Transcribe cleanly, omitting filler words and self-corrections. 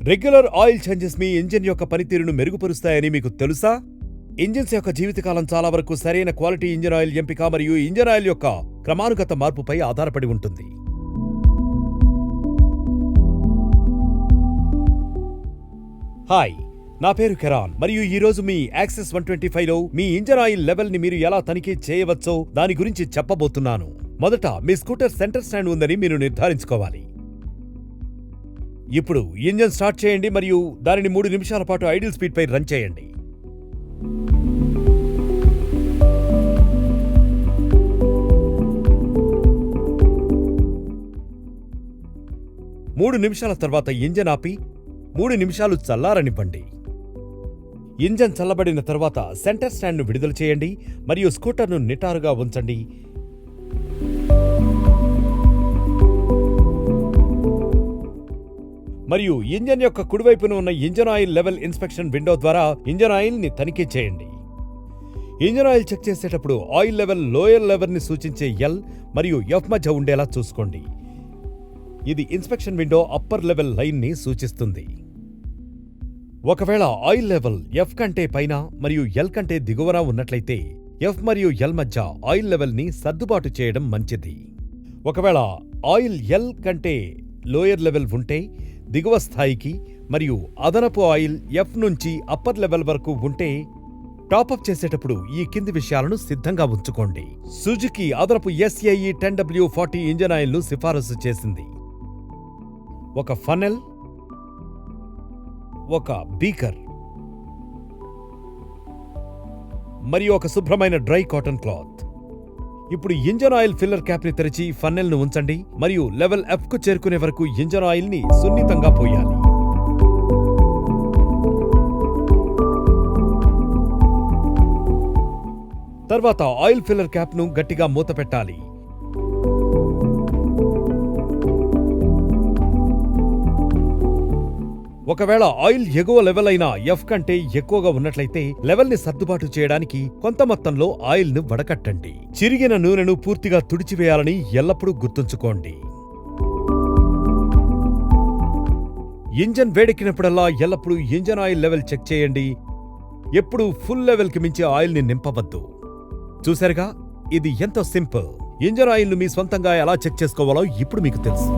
Regular oil changes మీ engine యొక్క పనితీరును మెరుగుపరుస్తాయని మీకు తెలుసా? ఇంజిన్స్ యొక్క జీవితకాలం చాలా వరకు సరైన క్వాలిటీ ఇంజిన్ ఆయిల్ ఎంపిక మరియు ఇంజిన్ ఆయిల్ యొక్క క్రమానుగత మార్పుపై ఆధారపడి ఉంటుంది. హాయ్, నా పేరు కెరాన్ మరియు ఈరోజు మీ యాక్సెస్ 125లో మీ ఇంజిన్ ఆయిల్ లెవెల్ ని మీరు ఎలా తనిఖీ చేయవచ్చో దాని గురించి చెప్పబోతున్నాను. మొదట మీ స్కూటర్ సెంటర్ స్టాండ్ ఉందని మీరు నిర్ధారించుకోవాలి. ఇప్పుడు ఇంజిన్ స్టార్ట్ చేయండి మరియు దానిని 3 నిమిషాల పాటు ఐడిల్ స్పీడ్ పై రన్ చేయండి. మూడు నిమిషాల తర్వాత ఇంజిన్ ఆపి 3 నిమిషాలు చల్లారనివ్వండి. ఇంజిన్ చల్లబడిన తర్వాత సెంటర్ స్టాండ్ను విడుదల చేయండి మరియు స్కూటర్ను నిటారుగా ఉంచండి. మరియు ఇంజన్ యొక్క కుడివైపున ఉన్న engine oil level inspection window ద్వారా ఇంజన్ ఆయిల్ ని తనిఖీ చేయండి. ఇంజన్ ఆయిల్ చెక్ చేసేటప్పుడు ఆయిల్ లెవెల్ లోయర్ లెవెల్ ని సూచించే ఎల్ మరియు ఎఫ్ మధ్య ఉండేలా చూసుకోండి. ఇది inspection window upper level line ని సూచిస్తుంది. ఒకవేళ ఆయిల్ లెవెల్ ఎఫ్ కంటే పైన మరియు ఎల్ కంటే దిగువన ఉన్నట్లయితే ఎఫ్ మరియు ఎల్ మధ్య ఆయిల్ లెవెల్ ని సర్దుబాటు చేయడం మంచిది. ఒకవేళ ఆయిల్ ఎల్ కంటే లోయర్ లెవెల్ ఉంటే దిగువ స్థాయికి మరియు అదనపు ఆయిల్ ఎఫ్ నుంచి అప్పర్ లెవెల్ వరకు ఉంటే టాపప్ చేసేటప్పుడు ఈ కింది విషయాలను సిద్ధంగా ఉంచుకోండి. సుజుకి అదనపు SAE 10W40 ఇంజన్ ఆయిల్ను సిఫారసు చేసింది. ఒక ఫనెల్, ఒక బీకర్ మరియు ఒక శుభ్రమైన డ్రై కాటన్ క్లాత్. ఇప్పుడు ఇంజన్ ఆయిల్ ఫిల్లర్ క్యాప్ ని తెరిచి ఫన్నెల్ ను ఉంచండి మరియు లెవెల్ ఎఫ్ కు చేరుకునే వరకు ఇంజన్ ఆయిల్ ని సున్నితంగా పోయాలి. తర్వాత ఆయిల్ ఫిల్లర్ క్యాప్ ను గట్టిగా మూతపెట్టాలి. ఒకవేళ ఆయిల్ ఎగువ లెవెల్ అయిన ఎఫ్ కంటే ఎక్కువగా ఉన్నట్లయితే లెవెల్ ని సర్దుబాటు చేయడానికి కొంత మొత్తంలో ఆయిల్ ను వడకట్టండి. చిరిగిన నూనెను పూర్తిగా తుడిచివేయాలని ఎల్లప్పుడూ గుర్తుంచుకోండి. ఇంజన్ వేడెక్కినప్పుడల్లా ఎల్లప్పుడూ ఇంజన్ ఆయిల్ లెవెల్ చెక్ చేయండి. ఎప్పుడూ ఫుల్ లెవెల్ కి మించి ఆయిల్ ని నింపవద్దు. చూశారుగా, ఇది ఎంతో సింపుల్. ఇంజన్ ఆయిల్ ను మీ స్వంతంగా ఎలా చెక్ చేసుకోవాలో ఇప్పుడు మీకు తెలుసు.